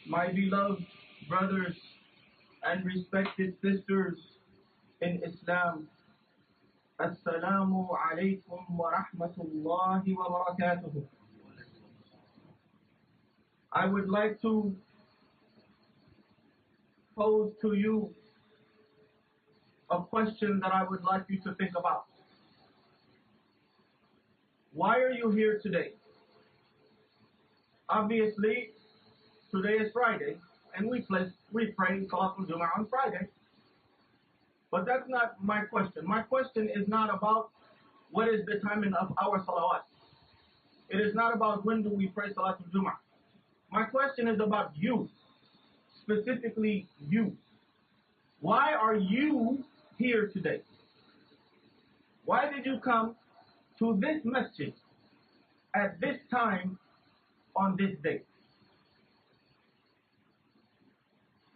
My beloved brothers and respected sisters in Islam, Assalamu alaikum wa rahmatullahi wa barakatuh. I would like to pose to you a question that I would like you to think about. Why are you here today? Obviously, today is Friday, and we pray Salatul Jummah on Friday. But that's not my question. My question is not about what is the timing of our salawat. It is not about when do we pray Salatul Jummah. My question is about you, specifically you. Why are you here today? Why did you come to this masjid at this time on this day?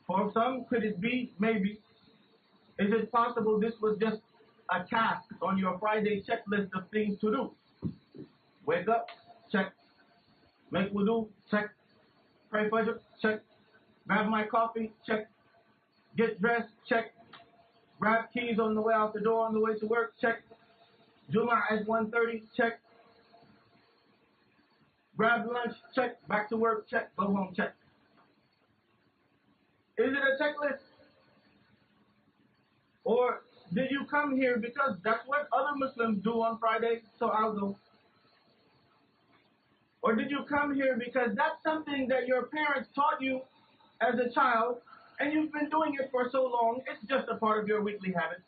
For some, could it be, maybe, is it possible this was just a task on your Friday checklist of things to do? Wake up, check. Make wudu, check. Pray fajr, check. Grab my coffee, check. Get dressed, check. Grab keys on the way out the door on the way to work, check. Jummah at 1:30, check. Grab lunch, check. Back to work, check. Go home, check. Is it a checklist? Or did you come here because that's what other Muslims do on Friday, so I'll go? Or did you come here because that's something that your parents taught you as a child, and you've been doing it for so long, it's just a part of your weekly habit?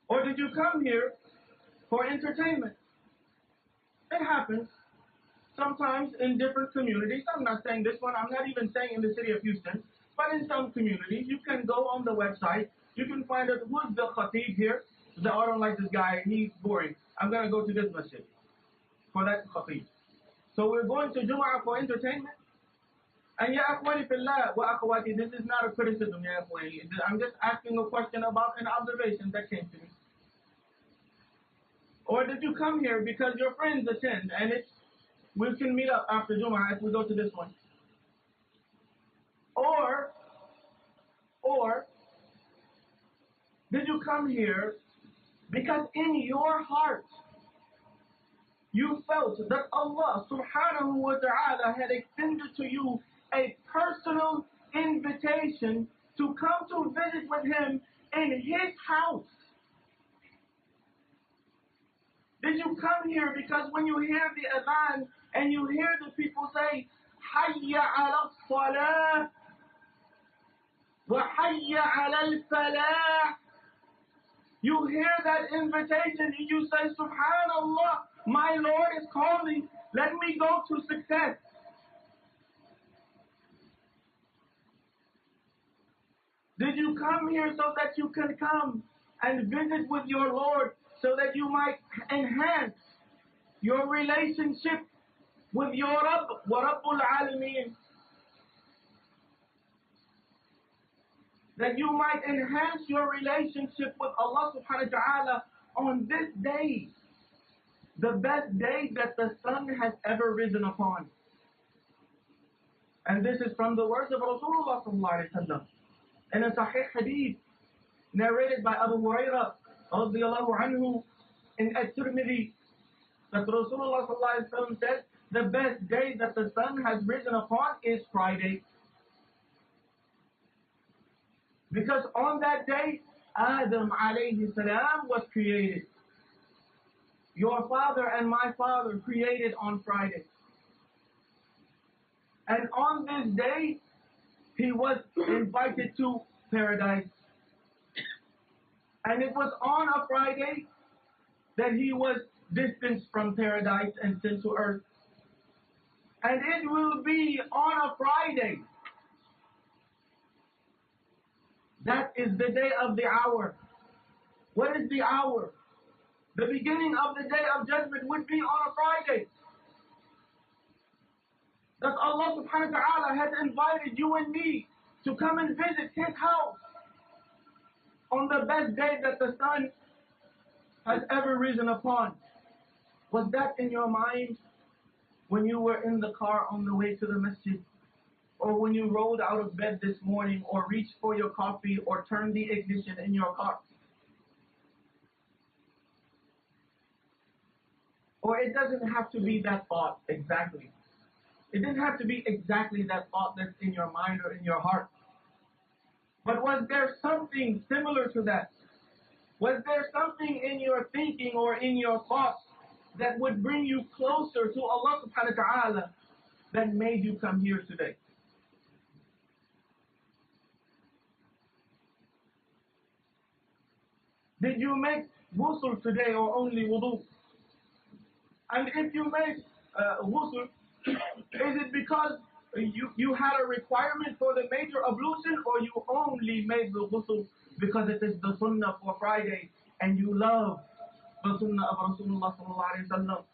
Or did you come here for entertainment? It happens sometimes in different communities. I'm not saying this one, I'm not even saying in the city of Houston, but in some communities, you can go on the website, you can find out who's the khatib here. I don't like this guy, he's boring. I'm going to go to this masjid for that khatib. So we're going to Jumu'ah for entertainment. And ya akhwani fillah wa akhwati, this is not a criticism, ya akhwani. I'm just asking a question about an observation that came to me. Or did you come here because your friends attend and we can meet up after Jumu'ah if we go to this one? Or did you come here because in your heart you felt that Allah subhanahu wa ta'ala had extended to you a personal invitation to come to visit with Him in His house? Did you come here because when you hear the adhan and you hear the people say, Hayya ala salah wa hayya ala falah, you hear that invitation and you say, Subhanallah, my Lord is calling, let me go to success. Did you come here so that you can come and visit with your Lord so that you might enhance your relationship with your Rabb, wa Rabbul Alameen? That you might enhance your relationship with Allah subhanahu wa ta'ala on this day, the best day that the sun has ever risen upon. And this is from the words of Rasulullah sallallahu alaihi wasallam in a Sahih Hadith narrated by Abu Hurairah radiyallahu anhu in At-Tirmidhi, that Rasulullah sallallahu alaihi wasallam said, the best day that the sun has risen upon is Friday. Because on that day, Adam alayhi salam was created. Your father and my father created on Friday. And on this day, he was invited to paradise. And it was on a Friday that he was distanced from paradise and sent to earth. And it will be on a Friday. That is the day of the hour. What is the hour? The beginning of the day of judgment would be on a Friday. That Allah subhanahu wa ta'ala has invited you and me to come and visit His house on the best day that the sun has ever risen upon. Was that in your mind? when you were in the car on the way to the masjid, or when you rolled out of bed this morning, or reached for your coffee, or turned the ignition in your car. Or it doesn't have to be that thought exactly. It didn't have to be exactly that thought that's in your mind or in your heart. But was there something similar to that? Was there something in your thinking or in your thoughts that would bring you closer to Allah subhanahu wa ta'ala that made you come here today? Did you make ghusl today or only wudu? And if you made ghusl, is it because you had a requirement for the major ablution, or you only made the ghusl because it is the sunnah for Friday and you love the sunnah of Rasulullah sallallahu alaihi wasallam?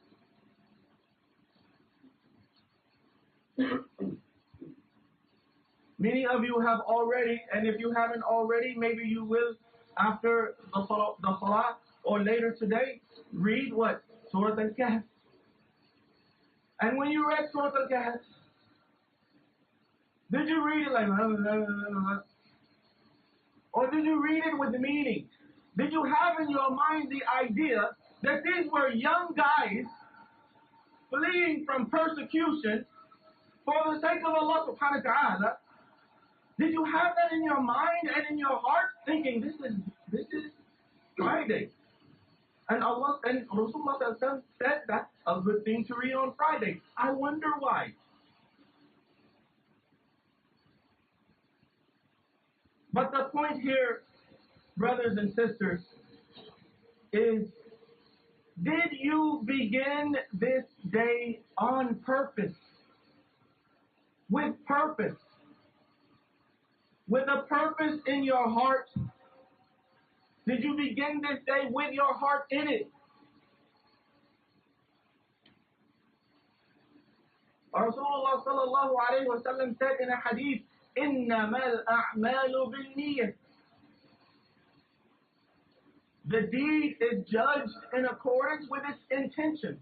Many of you have already, and if you haven't already, maybe you will after the salah or later today, read what? Surah Al-Kahf. And when you read Surah Al-Kahf, did you read it like, or did you read it with the meaning? Did you have in your mind the idea that these were young guys fleeing from persecution for the sake of Allah subhanahu wa ta'ala? Did you have that in your mind and in your heart, thinking this is Friday? And Allah and Rasulullah said that's a good thing to read on Friday. I wonder why. But the point here, brothers and sisters, is did you begin this day on purpose? With purpose? With a purpose in your heart? Did you begin this day with your heart in it? Rasulullah sallallahu alayhi wa sallam said in a hadith, إِنَّمَا الْأَعْمَالُ بِالنِّيَّةِ. The deed is judged in accordance with its intention.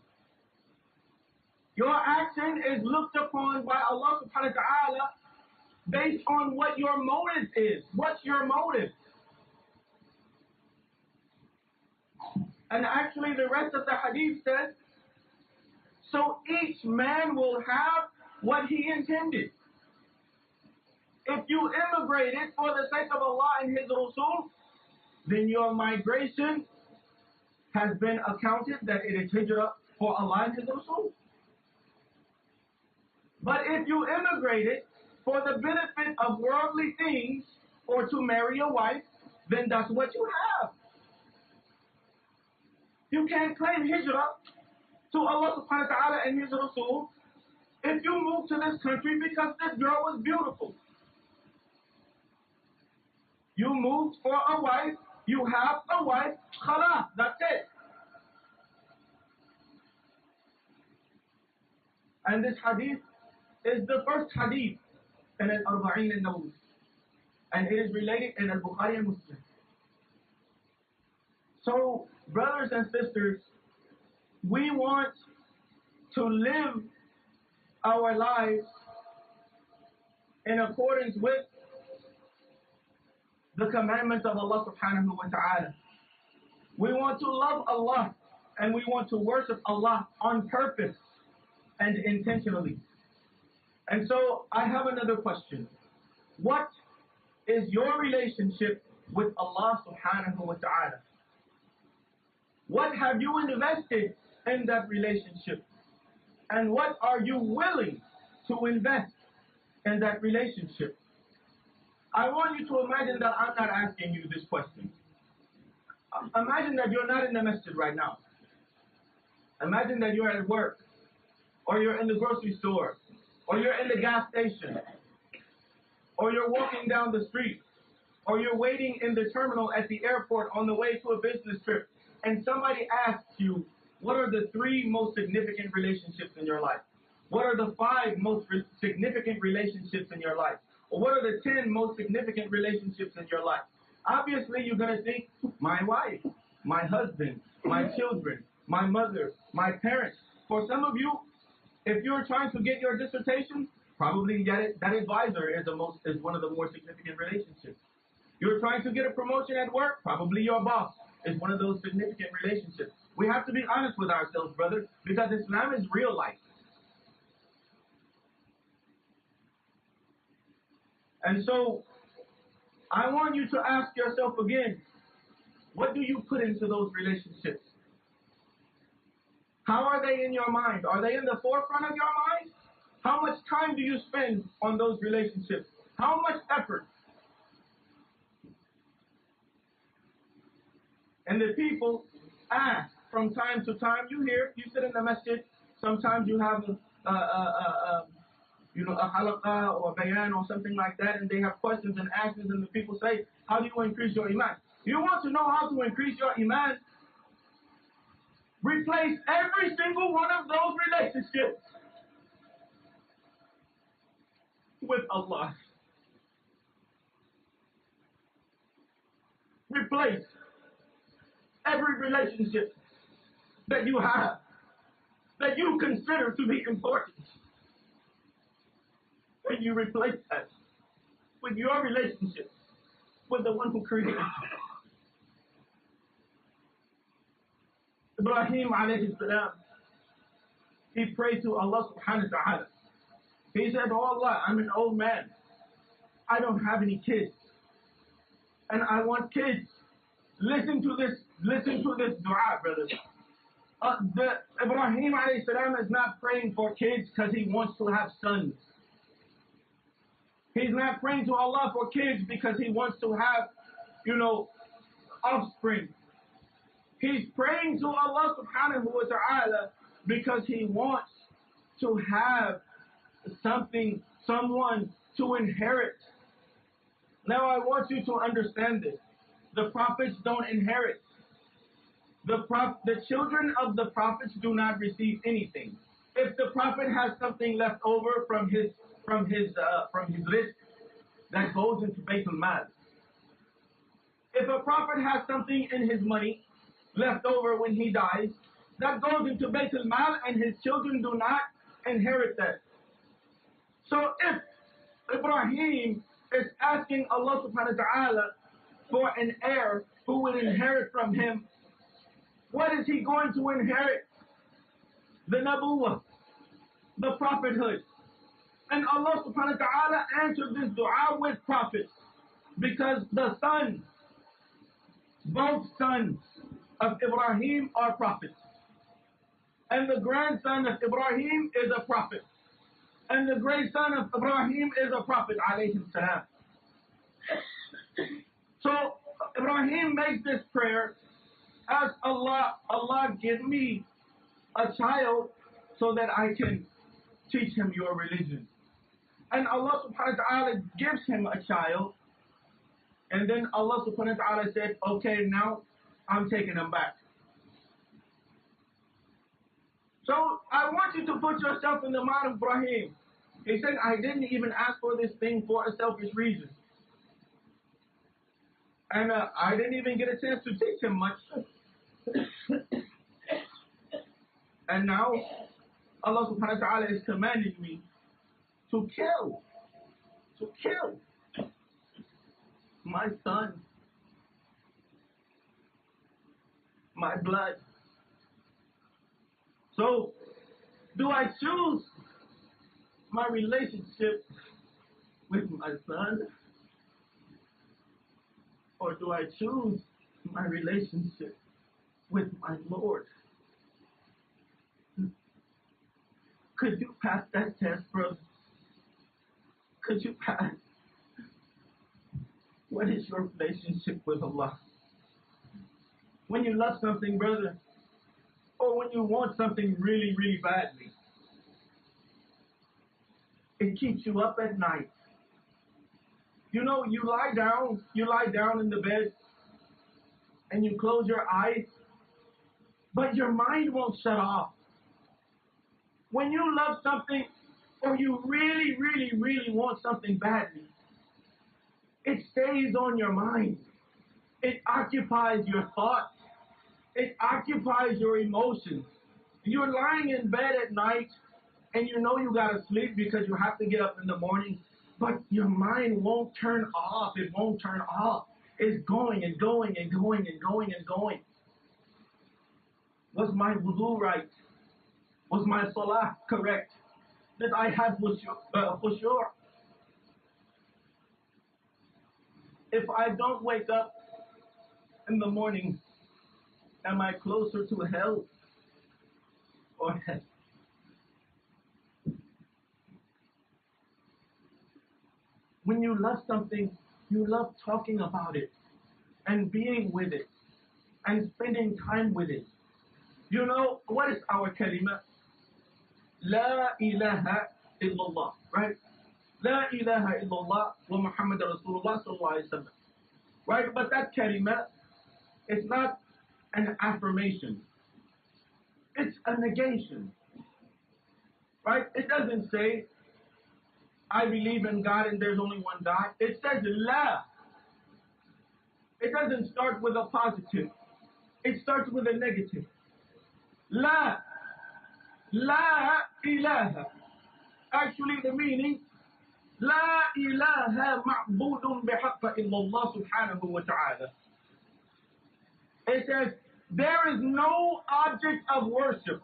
Your action is looked upon by Allah subhanahu wa ta'ala based on what your motive is. What's your motive? And actually the rest of the hadith says, so each man will have what he intended. If you immigrated for the sake of Allah and His Rasul, then your migration has been accounted that it is hijrah for Allah and His Rasul. But if you immigrated for the benefit of worldly things or to marry a wife, then that's what you have. You can't claim hijrah to Allah subhanahu wa ta'ala and His Rasul if you moved to this country because this girl was beautiful. You moved for a wife, you have a wife, khalas, that's it. And this hadith is the first hadith in Al-Arba'in al-Nawawi. And it is related in Al-Bukhari and Muslim. So, brothers and sisters, we want to live our lives in accordance with the commandments of Allah subhanahu wa ta'ala. We want to love Allah and we want to worship Allah on purpose and intentionally. And so I have another question. What is your relationship with Allah subhanahu wa ta'ala? What have you invested in that relationship? And what are you willing to invest in that relationship? I want you to imagine that I'm not asking you this question. Imagine that you're not in the masjid right now. Imagine that you're at work, or you're in the grocery store, or you're in the gas station, or you're walking down the street, or you're waiting in the terminal at the airport on the way to a business trip, and somebody asks you, what are the 3 most significant relationships in your life? What are the 5 most significant relationships in your life? Or what are the 10 most significant relationships in your life? Obviously, you're going to think, my wife, my husband, my children, my mother, my parents. For some of you, If you're trying to get your dissertation, probably that advisor is one of the more significant relationships. You're trying to get a promotion at work, probably your boss is one of those significant relationships. We have to be honest with ourselves, brother, because Islam is real life. And so I want you to ask yourself again, what do you put into those relationships? How are they in your mind? Are they in the forefront of your mind? How much time do you spend on those relationships? How much effort? And the people ask from time to time. You hear, you sit in the masjid. Sometimes you have a halaqah or a bayan or something like that, and they have questions and answers, and the people say, how do you increase your iman? You want to know how to increase your iman? Replace every single one of those relationships with Allah. Replace every relationship that you have, that you consider to be important, and you replace that with your relationship with the one who created you. Ibrahim alayhi salam, he prayed to Allah subhanahu wa ta'ala. He said, oh Allah, I'm an old man. I don't have any kids. And I want kids. Listen to this dua, brothers. Ibrahim alayhi salam is not praying for kids because he wants to have sons. He's not praying to Allah for kids because he wants to have, offspring. He's praying to Allah subhanahu wa ta'ala because he wants to have someone to inherit. Now I want you to understand this. The prophets don't inherit. The children of the prophets do not receive anything. If the prophet has something left over from his risk, that goes into Bayt al-Mal. If a prophet has something in his money left over when he dies, that goes into Bayt al-Mal, and his children do not inherit that. So if Ibrahim is asking Allah subhanahu wa ta'ala for an heir who will inherit from him, what is he going to inherit? The Nabuwah, the prophethood. And Allah subhanahu wa ta'ala answered this dua with prophets, because the sons, both sons of Ibrahim are prophets. And the grandson of Ibrahim is a prophet. And the great son of Ibrahim is a prophet, alayhi salam. So Ibrahim makes this prayer, ask Allah, Allah give me a child so that I can teach him your religion. And Allah subhanahu wa ta'ala gives him a child. And then Allah subhanahu wa ta'ala said, okay, now I'm taking him back. So I want you to put yourself in the mind of Ibrahim. He said, I didn't even ask for this thing for a selfish reason. And I didn't even get a chance to teach him much. And now Allah subhanahu wa ta'ala is commanding me to kill my son, my blood. So, do I choose my relationship with my son, or do I choose my relationship with my Lord? Could you pass that test, brother? Could you pass? What is your relationship with Allah? When you love something, brother, or when you want something really, really badly, it keeps you up at night. You lie down in the bed, and you close your eyes, but your mind won't shut off. When you love something, or you really, really, really want something badly, it stays on your mind. It occupies your thoughts. It occupies your emotions. You're lying in bed at night, and you know you gotta sleep because you have to get up in the morning, but your mind won't turn off. It won't turn off. It's going and going and going and going and going. Was my wudu right? Was my salah correct? Did I have khushu'? If I don't wake up in the morning, am I closer to hell or heaven? When you love something, you love talking about it and being with it and spending time with it. You know, what is our kalima? La ilaha illallah, right? La ilaha illallah wa Muhammad Rasulullah sallallahu alayhi wa sallam. Right? But that kalima is not an affirmation. It's a negation. Right? It doesn't say, I believe in God and there's only one God. It says la. It doesn't start with a positive. It starts with a negative. La. La ilaha. Actually, the meaning, La ilaha ma'budun bihaqqa illallah subhanahu wa ta'ala. It says, there is no object of worship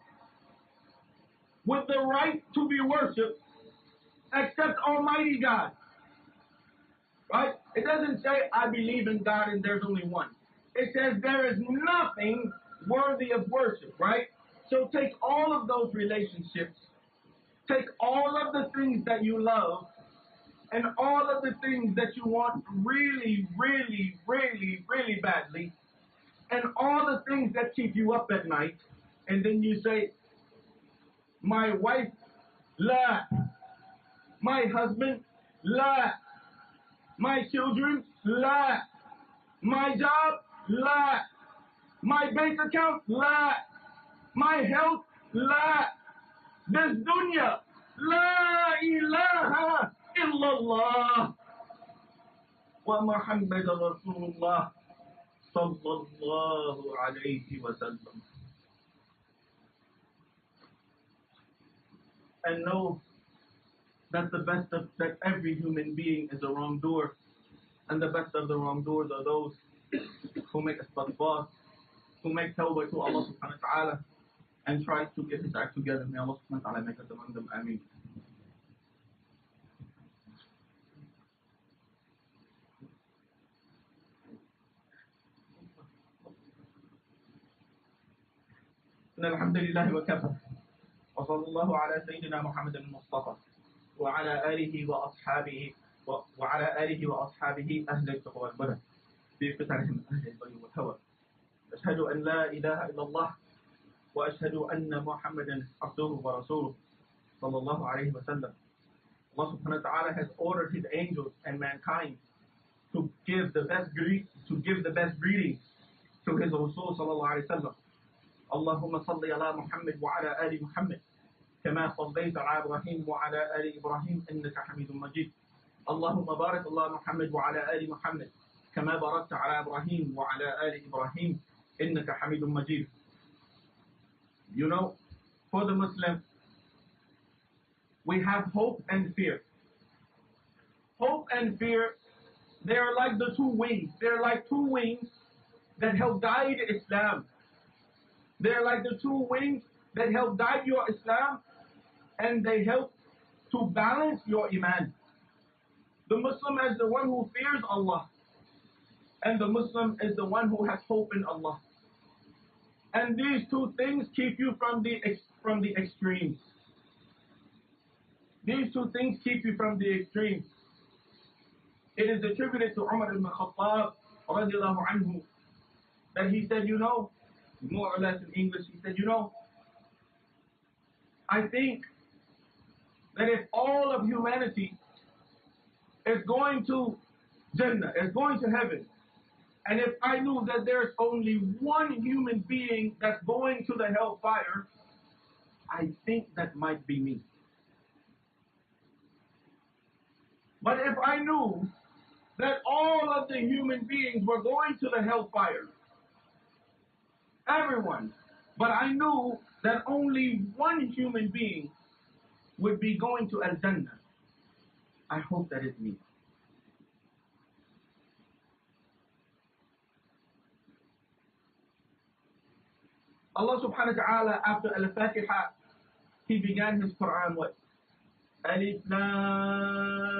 with the right to be worshipped except Almighty God. Right? It doesn't say, I believe in God and there's only one. It says there is nothing worthy of worship, right? So take all of those relationships, take all of the things that you love, and all of the things that you want really, really, really, really badly, and all the things that keep you up at night, and then you say, my wife, la. My husband, la. My children, la. My job, la. My bank account, la. My health, la. This dunya, la ilaha illallah wa Muhammad Rasulullah sallallahu alayhi wa sallam. And know that the best of that every human being is a wrongdoer, and the best of the wrongdoers are those who make istighfar, who make tawbah to Allah subhanahu wa ta'ala, and try to get his act together. May Allah subhanahu wa ta'ala make us among them. Ameen. الحمد لله وكفى وصلى الله على سيدنا محمد المصطفى وعلى آله وأصحابه أهل التقوى والبر في فترهم أهل البر والهوى. أشهد أن لا إله إلا الله وأشهد أن محمدا عبده ورسوله صلى الله عليه وسلم. Allah subhanahu wa ta'ala has ordered his angels and mankind to give the best greetings to his Rasul sallallahu alayhi wa sallam. اللهم صل على محمد وعلى آل محمد كما صليت على إبراهيم وعلى آل إبراهيم إنك حميد مجيد. اللهم بارك على محمد وعلى آل محمد كما باركت على إبراهيم وعلى آل إبراهيم إنك حميد مجيد. You know, for the Muslim, we have hope and fear. Hope and fear, they are like the two wings. They're like two wings that help guide Islam. They're like the two wings that help guide your Islam, and they help to balance your Iman. The Muslim is the one who fears Allah, and the Muslim is the one who has hope in Allah. And these two things keep you from the extremes. These two things keep you from the extremes. It is attributed to Umar ibn Khattab radiallahu anhu that he said, you know, more or less in English, he said, you know, I think that if all of humanity is going to Jannah, is going to heaven, and if I knew that there's only one human being that's going to the hellfire, I think that might be me. But if I knew that all of the human beings were going to the hellfire, everyone, but I knew that only one human being would be going to Al-Jannah. I hope that is me. Allah subhanahu wa ta'ala, after Al-Fatiha, He began His Quran with Alif Lam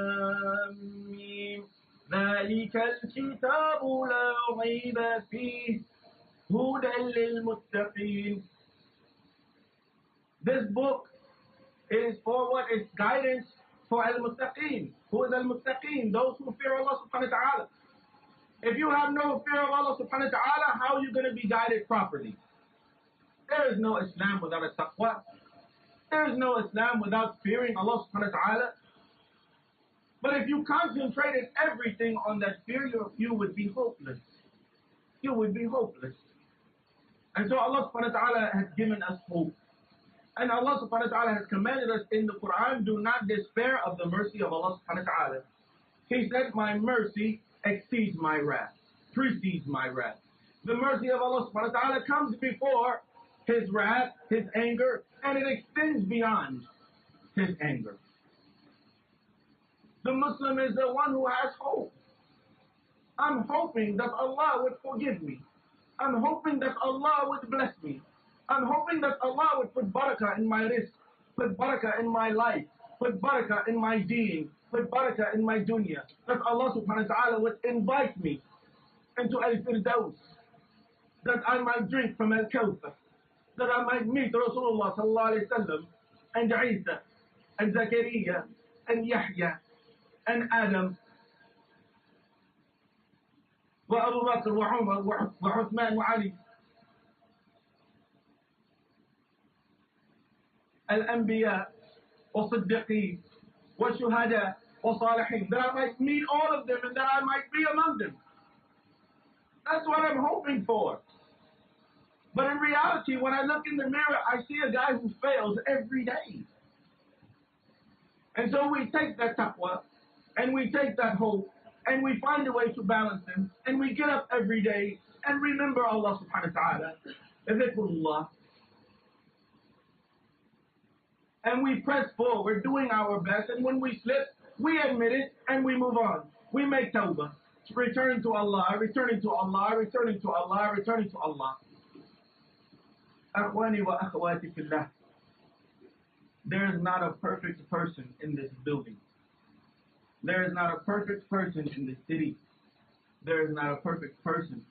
Mim ذلك الكتاب لا ريب فيه هدى للمتقين. This book is for what? It's guidance for al-muttaqeen. Who is al-muttaqeen? Those who fear Allah subhanahu wa ta'ala. If you have no fear of Allah subhanahu wa ta'ala, how are you going to be guided properly? There is no Islam without a taqwa. There is no Islam without fearing Allah subhanahu wa ta'ala. But if you concentrated everything on that fear, you would be hopeless. You would be hopeless. And so Allah subhanahu wa ta'ala has given us hope. And Allah subhanahu wa ta'ala has commanded us in the Quran, do not despair of the mercy of Allah subhanahu wa ta'ala. He said, my mercy exceeds my wrath, precedes my wrath. The mercy of Allah subhanahu wa ta'ala comes before His wrath, His anger, and it extends beyond His anger. The Muslim is the one who has hope. I'm hoping that Allah would forgive me. I'm hoping that Allah would bless me. I'm hoping that Allah would put barakah in my rizq, put barakah in my life, put barakah in my deen, put barakah in my dunya. That Allah subhanahu wa ta'ala would invite me into al-firdaus, that I might drink from al-kawthar, that I might meet Rasulullah sallallahu alayhi wa sallam, and Isa, and Zakaria, and Yahya, and Adam, wa Abu Bakr, wa Umar, wa Uthman, wa Ali. Al-Anbiya, wa Siddiqeen, wa Shuhada, wa Salihin. That I might meet all of them and that I might be among them. That's what I'm hoping for. But in reality, when I look in the mirror, I see a guy who fails every day. And so we take that taqwa, and we take that hope, and we find a way to balance them, and we get up every day and remember Allah subhanahu wa ta'ala, dhikrullah, and we press forward doing our best, and when we slip, we admit it, and we move on. We make tawbah, return to Allah, returning to Allah, returning to Allah, returning to Allah. Akhwani wa akhwati fillah. There is not a perfect person in this building. There is not a perfect person in this city. There is not a perfect person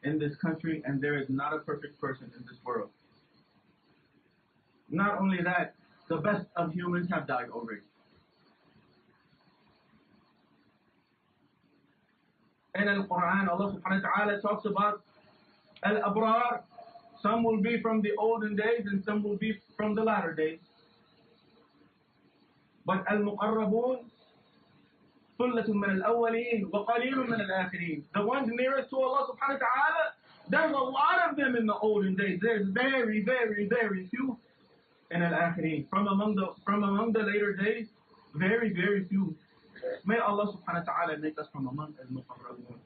in this country, and there is not a perfect person in this world. Not only that, the best of humans have died already. In Al-Quran, Allah subhanahu wa ta'ala talks about Al-Abrar. Some will be from the olden days and some will be from the latter days. But Al-Muqarrabun, ثُلَّةٌ مِّنَ الْأَوَّلِينَ وَقَلِيلٌ مِّنَ الْآخِرِينَ. The ones nearest to Allah subhanahu wa ta'ala, there's a lot of them in the olden days. There's very, very, very few in al-akhirin. From among the later days, very, very few. May Allah subhanahu wa ta'ala make us from among al-muqarrabun.